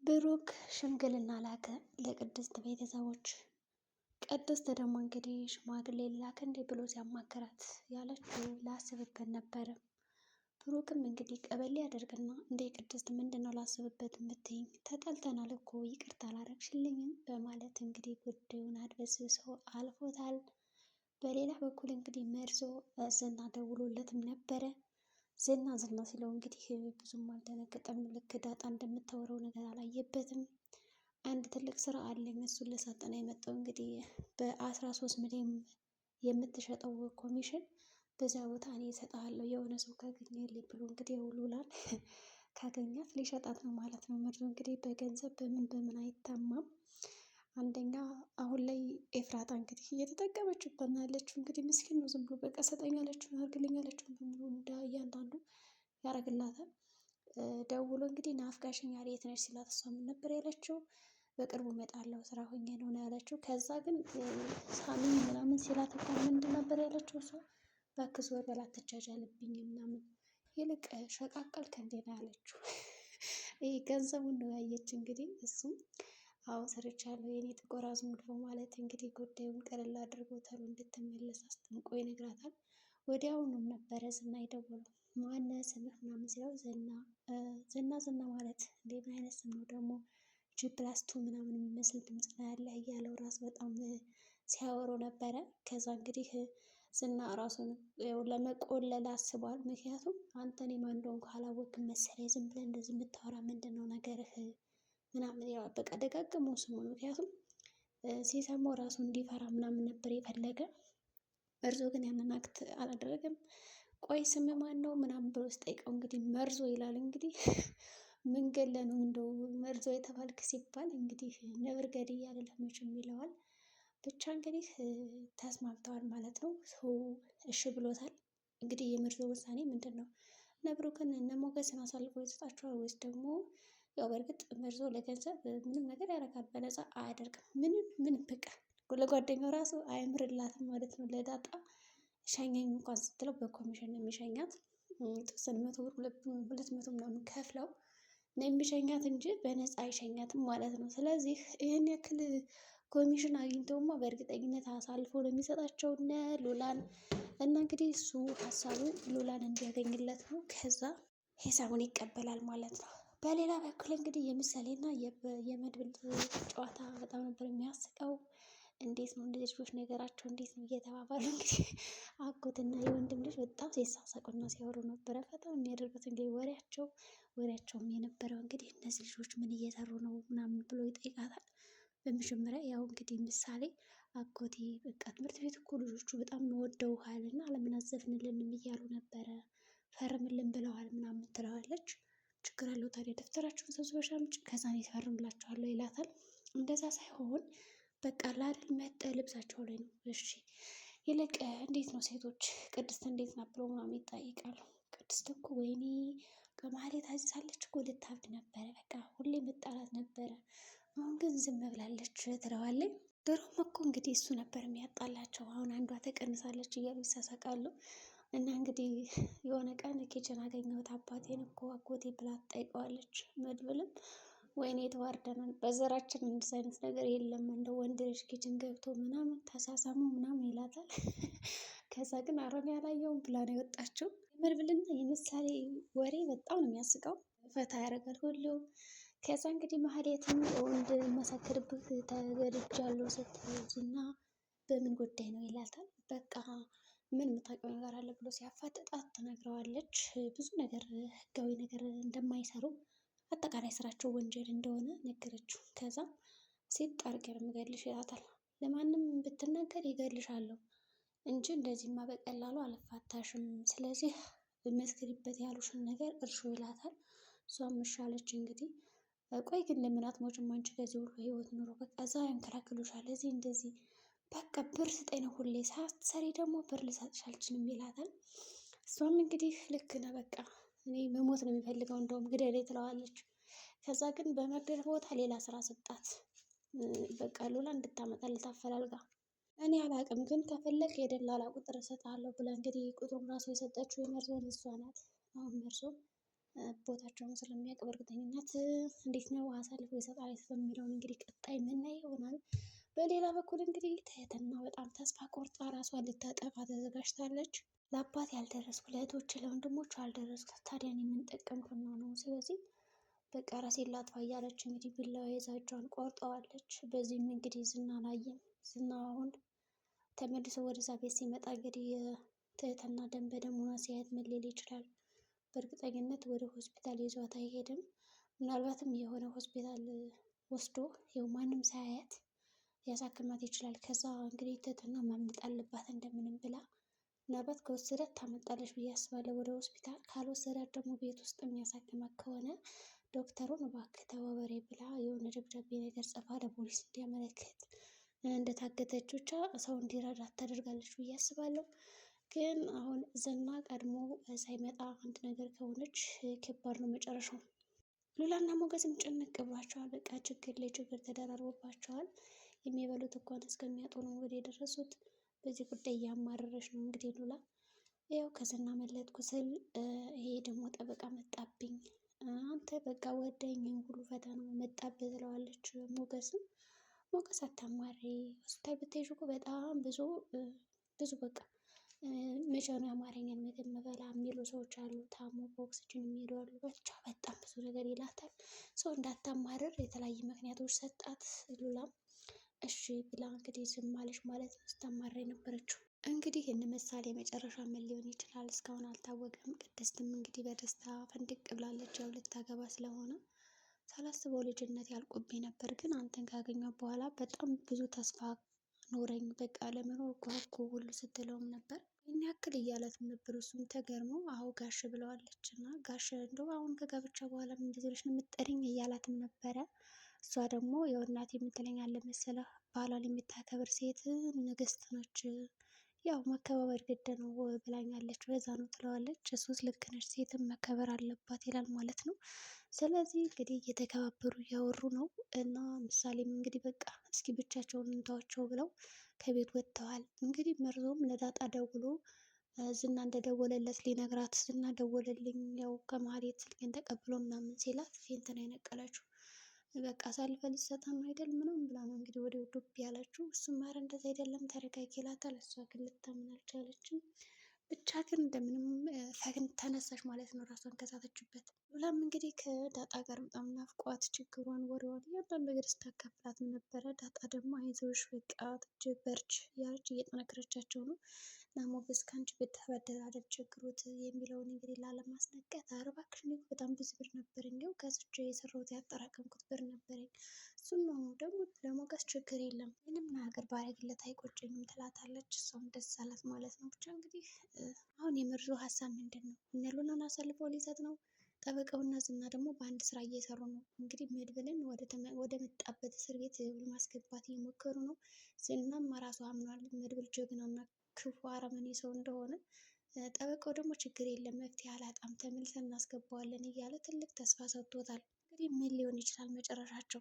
ብሩክ ሽምግልና ላከ ለቅድስት ቤተሰቦች። ቅድስት ደግሞ እንግዲህ ሽማግሌ ላክ እንዴ ብሎ ሲያማክራት ያለችው ላስብበት ነበረ። ብሩክም እንግዲህ ቀበሌ ያደርግና እንደ ቅድስት ምንድነው ላስብበት የምትይኝ? ተጣልተናል እኮ ይቅርታ አላረግሽልኝም በማለት እንግዲህ ጉዳዩን አድበስብሶ አልፎታል። በሌላ በኩል እንግዲህ መርዞ ዝና ደውሎለትም ነበረ። ዝና ሲለው እንግዲህ ብዙም አልደነገጠም። ልክ ዳጣ እንደምታወራው ነገር አላየበትም። አንድ ትልቅ ስራ አለኝ እሱን ልሰጥ ነው የመጣው እንግዲህ በ13 ሚሊዮን የምትሸጠው ኮሚሽን በዚያ ቦታ እኔ እሰጥሃለሁ የሆነ ሰው ካገኘልኝ ብሎ እንግዲህ ሉላን ካገኛት ሊሸጣት ነው ማለት ነው። ምርቱ እንግዲህ በገንዘብ በምን አይታማም። አንደኛ አሁን ላይ ኤፍራታ እንግዲህ እየተጠቀመችበት ነው ያለችው። እንግዲህ ምስኪን ነው ዝም ብሎ በቃ ሰጠኝ ያለችውን አድርግልኝ ያለችውን በሙሉ እያንዳንዱ ያደርግላታል። ደውሎ እንግዲህ ናፍቀሽኛል የት ነሽ ሲላት እሷ ምን ነበር ያለችው? በቅርቡ እመጣለሁ ስራ ሆኜ ነው ያለችው። ከዛ ግን ሳሚ ምናምን ሲላት እኮ ምንድን ነበር ያለችው እሷ? እባክህ ዞር በል አትጃጃልብኝ ምናምን ይልቅ ሸቃቀልክ እንዴ ነው ያለችው። ይሄ ገንዘቡን ነው ያየች እንግዲህ እሱም አዎ ሰርቻለሁ የኔ ጥቁር አዝሙድ በማለት እንግዲህ ጉዳዩን ቀለል አድርጎ ተሎ እንድትመለስ አስጠንቆ ይነግራታል። ወዲያውኑም ነበረ ዝና የደወለው። ማነህ ስምህ ምናምን ሲለው ዝና ማለት እንዴት አይነት ስም ነው ደግሞ ጂፕላስቱ ምናምን የሚመስል ድምፅ ነው ያለህ እያለው ራስ በጣም ሲያወሩ ነበረ። ከዛ እንግዲህ ዝና ራሱን ለመቆለል አስቧል። ምክንያቱም አንተ እኔ ማን እንደሆንኩ አላወቅም መሰለኝ ዝም ብለህ እንደዚህ የምታወራ ምንድን ነው ነገርህ ምናምን ይለዋል። በቃ ደጋግሞ ስሙን ምክንያቱም ሲሰማው ራሱ እንዲፈራ ምናምን ነበር የፈለገ። መርዞ ግን ያንን አክት አላደረገም። ቆይ ስም ማን ነው ምናምን ብሎ ሲጠይቀው እንግዲህ መርዞ ይላል። እንግዲህ ምን ገለህ ነው እንደው መርዞ የተባልክ ሲባል እንግዲህ ነብር ገድዬ አይደለም መቼም ይለዋል። ብቻ እንግዲህ ተስማምተዋል ማለት ነው። ሰው እሺ ብሎታል። እንግዲህ የመርዞ ውሳኔ ምንድን ነው? እነ ብሩክን እነ ሞገስን አሳልፎ ይሰጣቸዋል ወይስ ደግሞ ያው በእርግጥ መርዞ ለገንዘብ ምንም ነገር ያደርጋል፣ በነፃ አያደርግም። ምንም በቃ ለጓደኛው ራሱ አይምርላትም ማለት ነው። ለዳጣ ሸኘኝ እንኳን ስትለው በኮሚሽን ነው የሚሸኛት። የተወሰነ 100 ብር 200 ምናምን ከፍለው ነው የሚሸኛት እንጂ በነፃ አይሸኛትም ማለት ነው። ስለዚህ ይህን ያክል ኮሚሽን አግኝተውማ በእርግጠኝነት አሳልፎ ነው የሚሰጣቸው እነ ሉላን እና እንግዲህ እሱ ሀሳቡ ሉላን እንዲያገኝለት ነው። ከዛ ሂሳቡን ይቀበላል ማለት ነው። በሌላ በኩል እንግዲህ የምሳሌና የመድብል ጨዋታ በጣም ነበር የሚያስቀው። እንዴት ነው እንደዚህ ልጆች ነገራቸው እንዴት ነው እየተባባሉ እንግዲህ አጎትና የወንድም ልጅ በጣም ሲሳሳቁና ሲያወሩ ነበረ። በጣም የሚያደርጉት እንግዲህ ወሬያቸውም የነበረው እንግዲህ እነዚህ ልጆች ምን እየሰሩ ነው ምናምን ብሎ ይጠይቃታል። በመጀመሪያ ያው እንግዲህ ምሳሌ አጎቴ በቃ ትምህርት ቤት እኮ ልጆቹ በጣም ወደውሃል እና ለምን አዘፍንልንም እያሉ ነበረ ፈርምልን ብለዋል ምናምን ትለዋለች። ችግር አለው ታዲያ ደብተራችሁን ሰብስበሽ አምጪ ከዛ እኔ እፈርምላችኋለሁ ይላታል። እንደዛ ሳይሆን በቃ ላድል መጠ ልብሳቸው ላይ ነው። እሺ ይልቅ እንዴት ነው ሴቶች ቅድስት እንዴት ናት ብሎ ምናምን ይጠይቃሉ። ቅድስት እኮ ወይኔ ከማህሌት ታዝዛለች እኮ ልታብድ ነበረ። በቃ ሁሌ መጣላት ነበረ። አሁን ግን ዝም ብላለች ትለዋለች። ድሮም እኮ እንግዲህ እሱ ነበር የሚያጣላቸው። አሁን አንዷ ተቀንሳለች እያሉ ይሳሳቃሉ። እና እንግዲህ የሆነ ቀን ኪችን አገኘሁት አባቴን እኮ አጎቴ ብላ ትጠይቀዋለች። መድብልም ወይኔ የተዋርደናል በዘራችን እንደዚህ አይነት ነገር የለም እንደ ወንድ ልጅ ኪችን ገብቶ ምናምን ተሳሳሙ ምናምን ይላታል። ከዛ ግን አረን ያላየውም ብላ ነው የወጣችው። የመድብልና የምሳሌ ወሬ በጣም ነው የሚያስቀው። ፈታ ያደርጋል ሁሉም። ከዛ እንግዲህ ማህሌትም ወንድ መሰክርብህ ተገድጃለሁ ስትል እና በምን ጉዳይ ነው ይላታል። በቃ ምን የምታውቀው ነገር አለ ብሎ ሲያፋጥጣት ትነግረዋለች። ብዙ ነገር ህጋዊ ነገር እንደማይሰሩ አጠቃላይ ስራቸው ወንጀል እንደሆነ ነገረችው። ከዛ ሴት ጣርቄ ነው የምገልሽ ይላታል። ለማንም ብትናገር ይገልሻለሁ እንጂ እንደዚህማ በቀላሉ አልፋታሽም። ስለዚህ መስክሪበት ያሉሽን ነገር እርሾ ይላታል። እሷም እሻለች እንግዲህ። ቆይ ግን ለምን አትሞችም አንቺ ከዚህ ሁሉ ህይወት ኑሮ በቃ እዛ ያንከራክሉሻል እዚህ እንደዚህ በቃ ብር ስጠኝ ነው ሁሌ ሳትሰሪ ደግሞ ብር ልሰጥሽ አልችልም ይላታል። እሷም እንግዲህ ልክ ነህ በቃ እኔ መሞት ነው የሚፈልገው እንደውም ግደለኝ ትለዋለች። ከዛ ግን በመግደል ቦታ ሌላ ስራ ሰጣት። በቃ ሉላ እንድታመጣለት አፈላልጋ እኔ አላቅም ግን ከፈለግ የደላላ ቁጥር እሰጥሃለሁ ብላ እንግዲህ ቁጥሩን ራሱ የሰጠችው የመርዞን እሷ ናት። አሁን መርዞ ቦታቸውን ስለሚያውቅ በእርግጠኝነት እንዴት ነው አሳልፎ ይሰጣል የሚለውን እንግዲህ ቀጣይ የምናየው ይሆናል። በሌላ በኩል እንግዲህ ትህትና በጣም ተስፋ ቆርጣ ራሷን ልታጠፋ ተዘጋጅታለች። ለአባት ያልደረስኩ ለእህቶች ለወንድሞች አልደረስኩ ታዲያ እኔ ምን ጠቀምኩና ነው? ስለዚህ በቃ ራሴን ላጥፋ እያለች እንግዲህ ቢላዋ ይዛ እጇን ቆርጠዋለች። በዚህም እንግዲህ ዝና አላየም። ዝና አሁን ተመልሶ ወደዛ ቤት ሲመጣ እንግዲህ ትህትና ደም በደም ሆና ሲያየት ምን ሊል ይችላል? በእርግጠኝነት ወደ ሆስፒታል ይዟት አይሄድም። ምናልባትም የሆነ ሆስፒታል ወስዶ ይኸው ማንም ሳያያት ሊያሳክማት ይችላል። ከዛ እንግዲህ ትህትና ማምለጥ አለባት እንደምንም ብላ። ምናልባት ከወሰዳት ታመልጣለች ብዬ አስባለሁ ወደ ሆስፒታል። ካልወሰዳት ደግሞ ቤት ውስጥ የሚያሳክማት ከሆነ ዶክተሩን እባክህ ተባበሬ ብላ የሆነ ደብዳቤ ነገር ጽፋ ለፖሊስ እንዲያመለክት እንደታገተች ብቻ ሰው እንዲረዳት ታደርጋለች ብዬ አስባለሁ። ግን አሁን ዝና ቀድሞ ሳይመጣ አንድ ነገር ከሆነች ከባድ ነው መጨረሻው። ሉላና ሞገስም ጭንቅ ብሏቸዋል። በቃ ችግር ላይ ችግር ተደራርቦባቸዋል። የሚበሉት እንኳን እስከሚያጡ ነው እንግዲህ የደረሱት። በዚህ ጉዳይ እያማረረች ነው እንግዲህ ሉላ። ያው ከዝና መለጥኩ ስል ይሄ ደግሞ ጠበቃ መጣብኝ፣ አንተ በቃ ወደኝ ሁሉ ፈተና መጣብህ ትለዋለች ሞገስም። ሞገስ አታማሪ፣ ሆስፒታል ብትሄጂ እኮ በጣም ብዙ በቃ መቼ ነው የአማርኛን ምግብ ምበላ የሚሉ ሰዎች አሉ። ታሞ በኦክስጅን የሚሄዱ አሉ። ብቻ በጣም ብዙ ነገር ይላታል። ሰው እንዳታማርር የተለያዩ ምክንያቶች ሰጣት። ሉላም እሺ ብላ እንግዲህ ዝም አለች ማለት ነው። ስታማራ የነበረችው እንግዲህ እነ ምሳሌ መጨረሻ ምን ሊሆን ይችላል እስካሁን አልታወቀም። ቅድስትም እንግዲህ በደስታ ፈንድቅ ብላለች። ያው ልታገባ ስለሆነ ሳላስበው ልጅነት ያልቁብኝ ነበር፣ ግን አንተን ካገኘው በኋላ በጣም ብዙ ተስፋ ኖረኝ፣ በቃ ለመኖር ጓጉ ሁሉ ስትለውም ነበር። ይህን ያክል እያላትም ነበር። እሱም ተገርሞ አሁ ጋሽ ብለዋለች። እና ጋሽ እንደው አሁን ከጋብቻ በኋላ ምን እንደዚህ ብለሽ ነው የምትጠሪኝ እያላትም ነበረ። እሷ ደግሞ ያው እናቴ የምትለኝ አለ መሰለህ፣ ባሏን የምታከብር ሴት ንግስት ነች፣ ያው መከባበር ግድ ነው ብላኛለች፣ በዛ ነው ትለዋለች። እሱስ ልክ ነች፣ ሴትም መከበር አለባት ይላል ማለት ነው። ስለዚህ እንግዲህ እየተከባበሩ እያወሩ ነው። እና ምሳሌም እንግዲህ በቃ እስኪ ብቻቸውን እንተዋቸው ብለው ከቤት ወጥተዋል። እንግዲህ መርዞም ለዳጣ ደውሎ ዝና እንደደወለለት ሊነግራት፣ ዝና ደወለልኝ ያው ከመሀሌት ስልኬን ተቀብሎ ምናምን ሲላት ፌንት ነው የነቀለችው። በቃ አሳልፈ ልትሰጠን ነው አይደል ምናምን ብላ ነው እንግዲህ ወደ ዱብ ያለችው። እሱም ኧረ እንደዛ አይደለም ተረጋጊ ይላታል። እሷ ግን ልታምን አልቻለችም። ብቻ ግን እንደምንም ተነሳሽ ማለት ነው ራሷን ከሳተችበት። ሉላም እንግዲህ ከዳጣ ጋር በጣም ናፍቋት ችግሯን ወሬዋን እያንዳንዱ ነገር ስታካፍላት ነበረ። ዳጣ ደግሞ አይዞሽ በቃ በርች ያለች እየጠነከረቻቸው ነው። እና ሞገስ ከአንቺ ብትበደር ችግሮት የሚለውን እንግዲህ ላለማስነቀት፣ ኧረ እባክሽ እኔ በጣም ብዙ ብር ነበረኝ፣ ያው ከስቼ የሰራሁት ያጠራቀምኩት ብር ነበረኝ፣ እሱም ነው ደግሞ ለሞገስ ችግር የለም ምንም ነገር ባረግለት አይቆጨኝም ትላታለች። እሷም ደስ አላት ማለት ነው። ብቻ እንግዲህ አሁን የመርዞ ሀሳብ ምንድን ነው? እነ ሉላን አሳልፎ ሊሰጥ ነው። ጠበቃውና ዝና ደግሞ በአንድ ስራ እየሰሩ ነው። እንግዲህ መድብልን ወደ መጣበት እስር ቤት ለማስገባት እየሞከሩ ነው። ዝናም ራሱ አምኗል መድብል ጀግናና ክፉ አረመኔ ሰው እንደሆነ። ጠበቃው ደግሞ ችግር የለም መፍትሄ አላጣም ተመልሰን እናስገባዋለን እያለ ትልቅ ተስፋ ሰጥቶታል። እንግዲህ ምን ሊሆን ይችላል መጨረሻቸው?